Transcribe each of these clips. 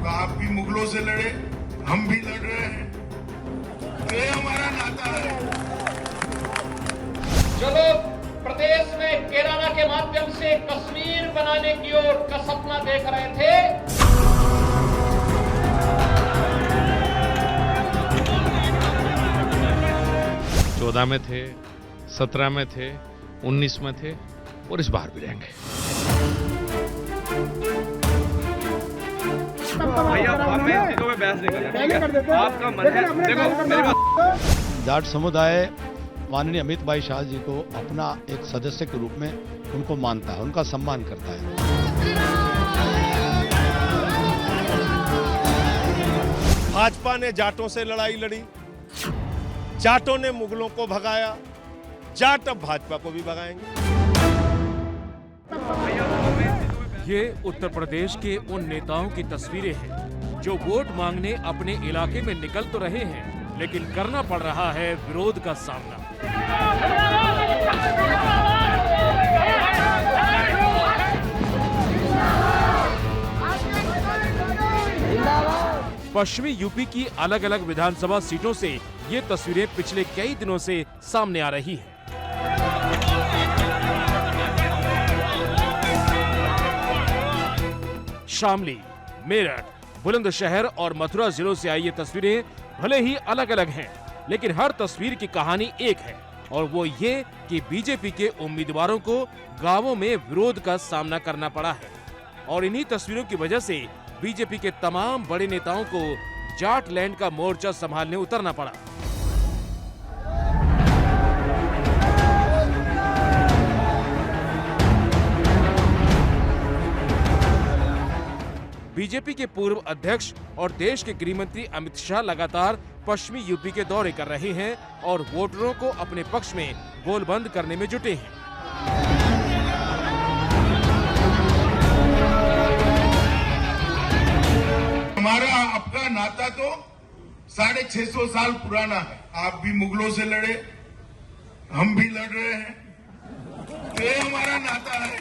तो आप भी मुगलों से लड़े, हम भी लड़ रहे हैं, तो ये हमारा नाता है। जो लोग प्रदेश में केराला के माध्यम से कश्मीर बनाने की ओर का सपना देख रहे थे, 14 में थे, 17 में थे, 19 में थे और इस बार भी रहेंगे। भैया हम इन चीजों में बहस नहीं कर रहे, आपका मन है। देखो मेरी बात, जाट समुदाय माननीय अमित भाई शाह जी को अपना एक सदस्य के रूप में उनको मानता है, उनका सम्मान करता है। भाजपा ने जाटों से लड़ाई लड़ी, जाटों ने मुगलों को भगाया, जाट अब भाजपा को भी भगाएंगे। ये उत्तर प्रदेश के उन नेताओं की तस्वीरें हैं जो वोट मांगने अपने इलाके में निकल तो रहे हैं, लेकिन करना पड़ रहा है विरोध का सामना। पश्चिमी यूपी की अलग अलग विधानसभा सीटों से ये तस्वीरें पिछले कई दिनों से सामने आ रही हैं। शामली, मेरठ, बुलंदशहर और मथुरा जिलों से आई ये तस्वीरें भले ही अलग अलग हैं, लेकिन हर तस्वीर की कहानी एक है, और वो ये कि बीजेपी के उम्मीदवारों को गांवों में विरोध का सामना करना पड़ा है। और इन्हीं तस्वीरों की वजह से बीजेपी के तमाम बड़े नेताओं को जाट लैंड का मोर्चा संभालने उतरना पड़ा। बीजेपी के पूर्व अध्यक्ष और देश के गृह मंत्री अमित शाह लगातार पश्चिमी यूपी के दौरे कर रहे हैं और वोटरों को अपने पक्ष में गोलबंद करने में जुटे हैं। हमारा आपका नाता तो 650 साल पुराना है। आप भी मुगलों से लड़े, हम भी लड़ रहे हैं, तो ये हमारा नाता है।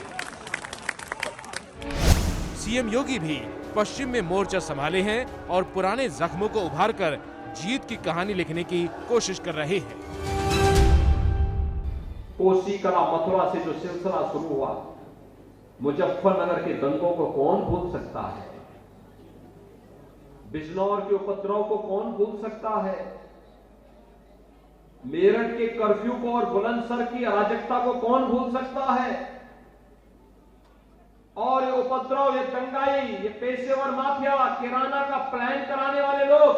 सीएम योगी भी पश्चिम में मोर्चा संभाले हैं और पुराने जख्मों को उभारकर जीत की कहानी लिखने की कोशिश कर रहे हैं। कोसी कला मथुरा से जो सिलसिला शुरू हुआ, मुजफ्फरनगर के दंगों को कौन भूल सकता है? बिजनौर के उपद्रव को कौन भूल सकता है? मेरठ के कर्फ्यू को और बुलंदशहर की अराजकता को कौन भूल सकता है? और ये उपद्रव, ये दंगाई, ये पेशेवर माफिया, किराना का प्लान कराने वाले लोग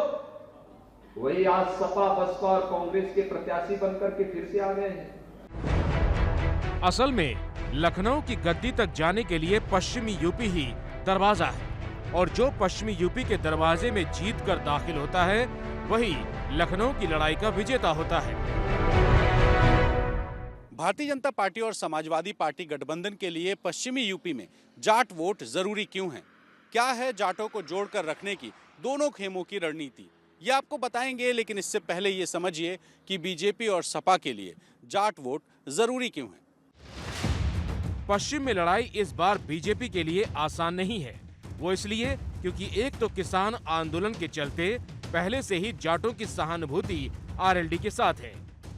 वही आज सपा, बसपा और कांग्रेस के प्रत्याशी बनकर के फिर से आ गए हैं। असल में लखनऊ की गद्दी तक जाने के लिए पश्चिमी यूपी ही दरवाजा है, और जो पश्चिमी यूपी के दरवाजे में जीत कर दाखिल होता है वही लखनऊ की लड़ाई का विजेता होता है। भारतीय जनता पार्टी और समाजवादी पार्टी गठबंधन के लिए पश्चिमी यूपी में जाट वोट जरूरी क्यों है? क्या है जाटों को जोड़कर रखने की दोनों खेमों की रणनीति? ये आपको बताएंगे, लेकिन इससे पहले ये समझिए कि बीजेपी और सपा के लिए जाट वोट जरूरी क्यों है। पश्चिम में लड़ाई इस बार बीजेपी के लिए आसान नहीं है। वो इसलिए क्योंकि एक तो किसान आंदोलन के चलते पहले से ही जाटों की सहानुभूति आरएलडी के साथ है।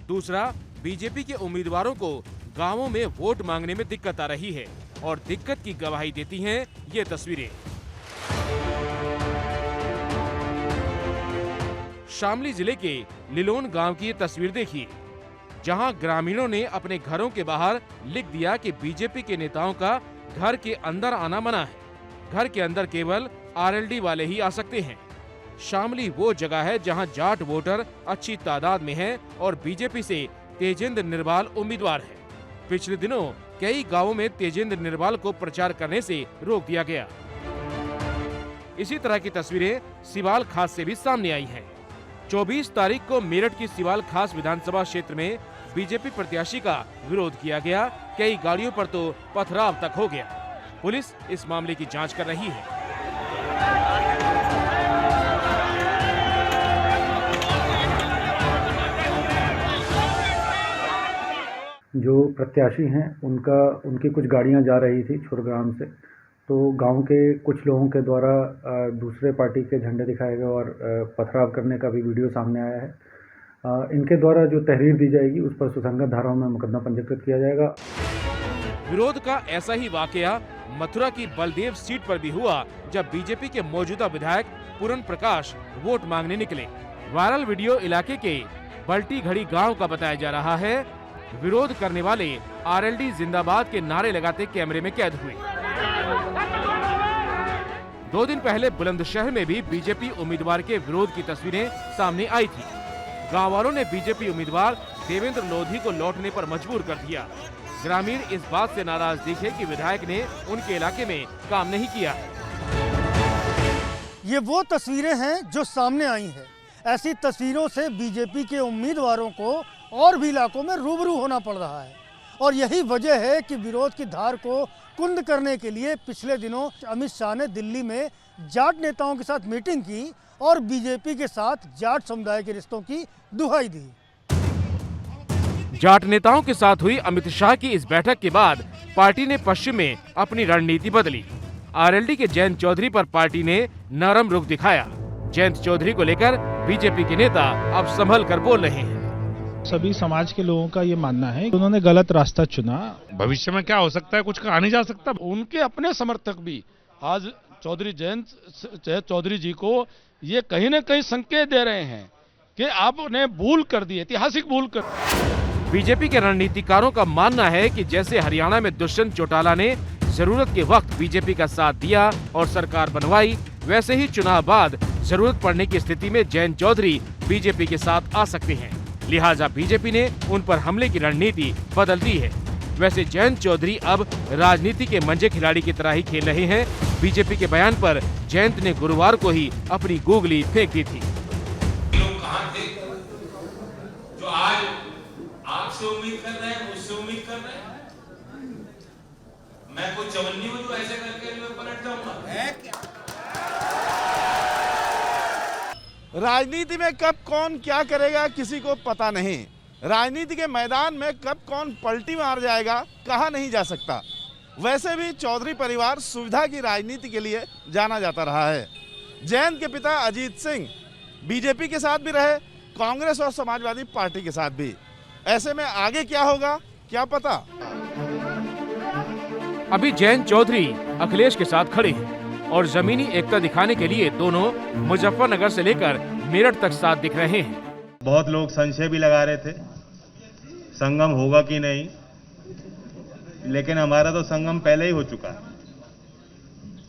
दूसरा, बीजेपी के उम्मीदवारों को गांवों में वोट मांगने में दिक्कत आ रही है, और दिक्कत की गवाही देती हैं ये तस्वीरें। शामली जिले के लिलोन गांव की ये तस्वीर देखिए, जहां ग्रामीणों ने अपने घरों के बाहर लिख दिया कि बीजेपी के नेताओं का घर के अंदर आना मना है। घर के अंदर केवल आरएलडी वाले ही आ सकते हैं। शामली वो जगह है जहां जाट वोटर अच्छी तादाद में हैं और बीजेपी से तेजेंद्र निर्वाल उम्मीदवार है। पिछले दिनों कई गांवों में तेजेंद्र निर्वाल को प्रचार करने से रोक दिया गया। इसी तरह की तस्वीरें सिवाल खास से भी सामने आई हैं। 24 तारीख को मेरठ की सिवाल खास विधानसभा क्षेत्र में बीजेपी प्रत्याशी का विरोध किया गया। कई गाड़ियों पर तो पथराव तक हो गया। पुलिस इस मामले की जांच कर रही है। जो प्रत्याशी हैं उनकी कुछ गाड़ियां जा रही थी छुरग्राम से, तो गांव के कुछ लोगों के द्वारा दूसरे पार्टी के झंडे दिखाए गए और पथराव करने का भी वीडियो सामने आया है। इनके द्वारा जो तहरीर दी जाएगी उस पर सुसंगत धाराओं में मुकदमा पंजीकृत किया जाएगा। विरोध का ऐसा ही वाकया मथुरा की बलदेव सीट पर भी हुआ, जब बीजेपी के मौजूदा विधायक पूरन प्रकाश वोट मांगने निकले। वायरल वीडियो इलाके के बल्टी घड़ी गांव का बताया जा रहा है। विरोध करने वाले आरएलडी जिंदाबाद के नारे लगाते कैमरे में कैद हुए। 2 दिन पहले बुलंदशहर में भी बीजेपी उम्मीदवार के विरोध की तस्वीरें सामने आई थी। गांव वालों ने बीजेपी उम्मीदवार देवेंद्र लोधी को लौटने पर मजबूर कर दिया। ग्रामीण इस बात से नाराज दिखे कि विधायक ने उनके इलाके में काम नहीं किया। ये वो तस्वीरें हैं जो सामने आई हैं। ऐसी तस्वीरों से बीजेपी के उम्मीदवारों को और भी इलाकों में रूबरू होना पड़ रहा है, और यही वजह है कि विरोध की धार को कुंद करने के लिए पिछले दिनों अमित शाह ने दिल्ली में जाट नेताओं के साथ मीटिंग की और बीजेपी के साथ जाट समुदाय के रिश्तों की दुहाई दी। जाट नेताओं के साथ हुई अमित शाह की इस बैठक के बाद पार्टी ने पश्चिम में अपनी रणनीति बदली। आरएलडी के जयंत चौधरी पर पार्टी ने नरम रुख दिखाया। जयंत चौधरी को लेकर बीजेपी के नेता अब संभल कर बोल रहे हैं। सभी समाज के लोगों का ये मानना है कि उन्होंने गलत रास्ता चुना। भविष्य में क्या हो सकता है, कुछ कहा नहीं जा सकता। उनके अपने समर्थक भी आज जयंत चौधरी जी को ये कहीं न कहीं संकेत दे रहे हैं कि आपने भूल कर दी, ऐतिहासिक भूल कर। बीजेपी के रणनीतिकारों का मानना है कि जैसे हरियाणा में दुष्यंत चौटाला ने जरूरत के वक्त बीजेपी का साथ दिया और सरकार बनवाई, वैसे ही चुनाव बाद जरूरत पड़ने की स्थिति में जयंत चौधरी बीजेपी के साथ आ सकते हैं। लिहाजा बीजेपी ने उन पर हमले की रणनीति बदल दी है। वैसे जयंत चौधरी अब राजनीति के मंजे खिलाड़ी की तरह ही खेल रहे हैं। बीजेपी के बयान पर जयंत ने गुरुवार को ही अपनी गूगली फेंक दी थी। लोग कहां थे जो आज आपसे उम्मीद कर रहे हैं, मुझसे उम्मीद कर रहे हैं? मैं कोई चवन्नी हूं जो ऐसे करके मैं पलट जाऊंगा? है क्या? राजनीति में कब कौन क्या करेगा किसी को पता नहीं। राजनीति के मैदान में कब कौन पलटी मार जाएगा कहा नहीं जा सकता। वैसे भी चौधरी परिवार सुविधा की राजनीति के लिए जाना जाता रहा है। जयंत के पिता अजीत सिंह बीजेपी के साथ भी रहे, कांग्रेस और समाजवादी पार्टी के साथ भी। ऐसे में आगे क्या होगा क्या पता। अभी जयंत चौधरी अखिलेश के साथ खड़े हैं और जमीनी एकता दिखाने के लिए दोनों मुजफ्फरनगर से लेकर मेरठ तक साथ दिख रहे हैं। बहुत लोग संशय भी लगा रहे थे संगम होगा कि नहीं, लेकिन हमारा तो संगम पहले ही हो चुका है।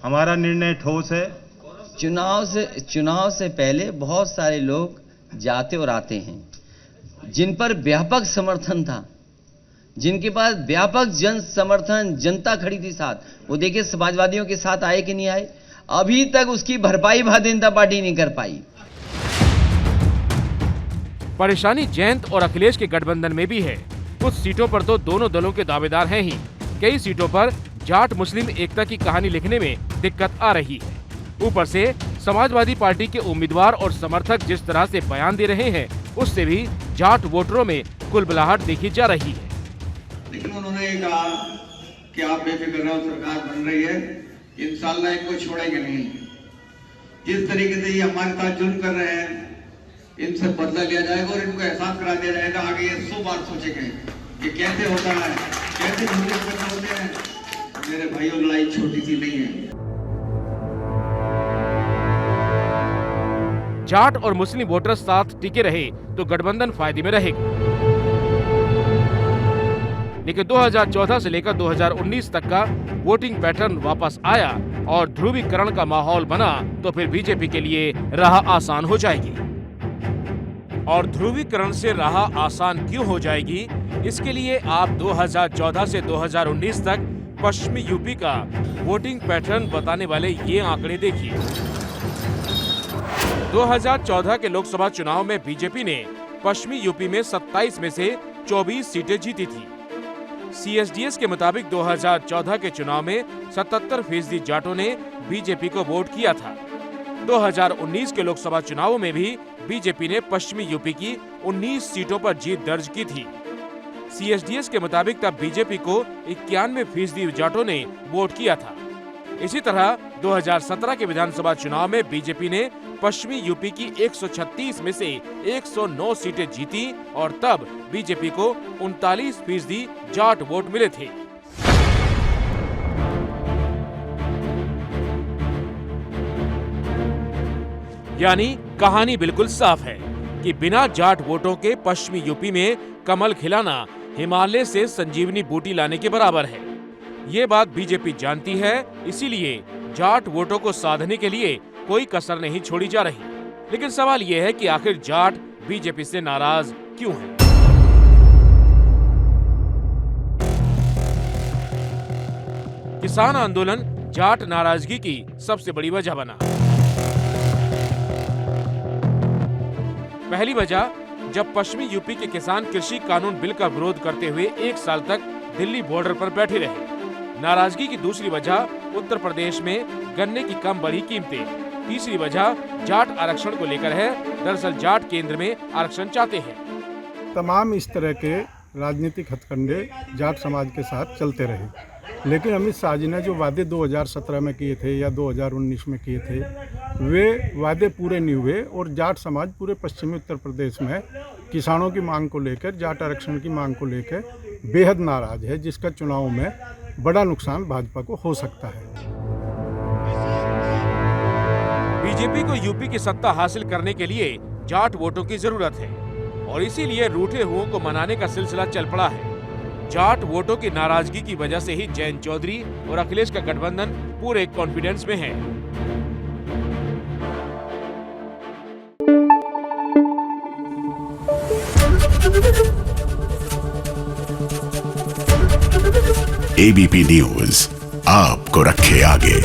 हमारा निर्णय ठोस है। चुनाव से पहले बहुत सारे लोग जाते और आते हैं जिन पर व्यापक समर्थन था, जिनके पास व्यापक जन समर्थन, जनता खड़ी थी साथ। वो देखिए समाजवादियों के साथ आए कि नहीं आए, अभी तक उसकी भरपाई भारतीय जनता पार्टी नहीं कर पाई। परेशानी जयंत और अखिलेश के गठबंधन में भी है। कुछ सीटों पर तो दोनों दलों के दावेदार हैं ही, कई सीटों पर जाट मुस्लिम एकता की कहानी लिखने में दिक्कत आ रही है। ऊपर से समाजवादी पार्टी के उम्मीदवार और समर्थक जिस तरह से बयान दे रहे हैं, उससे भी जाट वोटरों में कुलबुलाहट देखी जा रही है। लेकिन उन्होंने कहा कि आप बेफिक्र रहो, सरकार बन रही है, इंशाअल्लाह इनको छोड़ेंगे नहीं। जिस तरीके से ये हमारे साथ जुल्म कर रहे हैं, इनसे बदला लिया जाएगा और इनको एहसास करा दिया जाएगा। आगे ये 100 बार सोचेंगे कि कैसे होता है, कैसे झूठे करते होते हैं। मेरे भाइयों, लड़ाई छोटी सी नहीं है। जाट और मुस्लिम वोटर साथ टिके रहे तो गठबंधन फायदे में रहेगा, लेकिन 2014 से लेकर 2019 तक का वोटिंग पैटर्न वापस आया और ध्रुवीकरण का माहौल बना तो फिर बीजेपी के लिए राह आसान हो जाएगी। और ध्रुवीकरण से राह आसान क्यों हो जाएगी, इसके लिए आप 2014 से 2019 तक पश्चिमी यूपी का वोटिंग पैटर्न बताने वाले ये आंकड़े देखिए। 2014 के लोकसभा चुनाव में बीजेपी ने पश्चिमी यूपी में 27 में से 24 सीटें जीती थी। सीएसडीएस के मुताबिक 2014 के चुनाव में 77% जाटों ने बीजेपी को वोट किया था। 2019 के लोकसभा चुनावों में भी बीजेपी ने पश्चिमी यूपी की 19 सीटों पर जीत दर्ज की थी। सीएसडीएस के मुताबिक तब बीजेपी को 91% जाटों ने वोट किया था। इसी तरह 2017 के विधानसभा चुनाव में बीजेपी ने पश्चिमी यूपी की 136 में से 109 सीटें जीती और तब बीजेपी को 39% जाट वोट मिले थे। यानी कहानी बिल्कुल साफ है कि बिना जाट वोटों के पश्चिमी यूपी में कमल खिलाना हिमालय से संजीवनी बूटी लाने के बराबर है। ये बात बीजेपी जानती है, इसीलिए जाट वोटों को साधने के लिए कोई कसर नहीं छोड़ी जा रही। लेकिन सवाल ये है कि आखिर जाट बीजेपी से नाराज क्यों हैं? किसान आंदोलन जाट नाराजगी की सबसे बड़ी वजह बना। पहली वजह, जब पश्चिमी यूपी के किसान कृषि कानून बिल का विरोध करते हुए 1 साल तक दिल्ली बॉर्डर पर बैठे रहे। नाराजगी की दूसरी वजह, उत्तर प्रदेश में गन्ने की कम बढ़ी कीमतें। तीसरी वजह जाट आरक्षण को लेकर है। दरअसल जाट केंद्र में आरक्षण चाहते हैं। तमाम इस तरह के राजनीतिक हथकंडे जाट समाज के साथ चलते रहे, लेकिन अमित शाह जी ने जो वादे 2017 में किए थे या 2019 में किए थे, वे वादे पूरे नहीं हुए और जाट समाज पूरे पश्चिमी उत्तर प्रदेश में किसानों की मांग को लेकर, जाट आरक्षण की मांग को लेकर बेहद नाराज है, जिसका चुनाव में बड़ा नुकसान भाजपा को हो सकता है। बीजेपी को यूपी की सत्ता हासिल करने के लिए जाट वोटों की जरूरत है और इसीलिए रूठे हुओं को मनाने का सिलसिला चल पड़ा है। जाट वोटों की नाराजगी की वजह से ही जयंत चौधरी और अखिलेश का गठबंधन पूरे कॉन्फिडेंस में है। एबीपी न्यूज आपको रखे आगे।